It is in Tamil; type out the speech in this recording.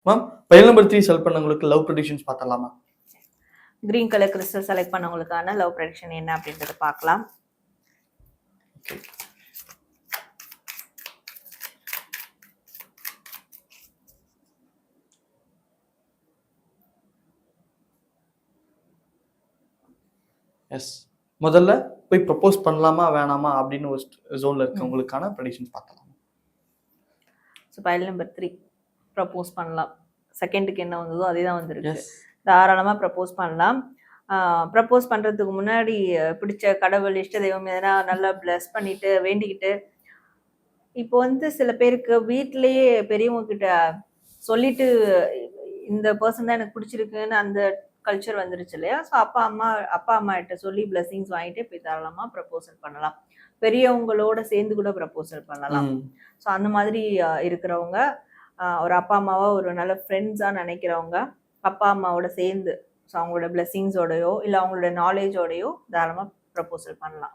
மேம் பைல் நம்பர் 3 செலக்ட் பண்ணவங்களுக்கு லவ் ப்ரெடிக்ஷன்ஸ் பார்த்தலாமா? கிரீன் கலர் கிறிஸ்டல் செலக்ட் பண்ணவங்களுக்கான லவ் ப்ரெடிக்ஷன் என்ன அப்படின்றத பார்க்கலாம். எஸ். முதல்ல போய் ப்ரப்போஸ் பண்ணலாமா வேணாமா அப்படின்னு ஒரு ஜோன்ல இருக்கவங்களுக்கான ப்ரெடிக்ஷன்ஸ் பார்க்கலாம். ஸோ பைல் நம்பர் 3 ப்ரப்போஸ் பண்ணலாம். செகண்டுக்கு என்ன வந்ததோ அதே தான் வந்திருக்கு. எஸ். தாராளமாக ப்ரப்போஸ் பண்ணலாம். ப்ரப்போஸ் பண்ணுறதுக்கு முன்னாடி பிடிச்ச கடவுள் இஷ்ட தெய்வம் எதனா நல்லா பிளஸ் பண்ணிட்டு வேண்டிக்கிட்டு, இப்போ வந்து சில பேருக்கு வீட்டிலேயே பெரியவங்க கிட்ட சொல்லிட்டு இந்த பர்சன் தான் எனக்கு பிடிச்சிருக்குன்னு அந்த கல்ச்சர் வந்துருச்சு இல்லையா? ஸோ அப்பா அம்மா கிட்ட சொல்லி பிளெஸிங்ஸ் வாங்கிட்டு போய் தாராளமாக ப்ரப்போசல் பண்ணலாம். பெரியவங்களோட சேர்ந்து கூட ப்ரப்போசல் பண்ணலாம். ஸோ அந்த மாதிரி இருக்கிறவங்க ஒரு அப்பா அம்மாவா ஒரு நல்ல ஃப்ரெண்ட்ஸாக நினைக்கிறவங்க அப்பா அம்மாவோட சேர்ந்து ஸோ அவங்களோட பிளெஸிங்ஸோடையோ இல்லை அவங்களோட நாலேஜோடையோ தாராளமாக ப்ரப்போசல் பண்ணலாம்.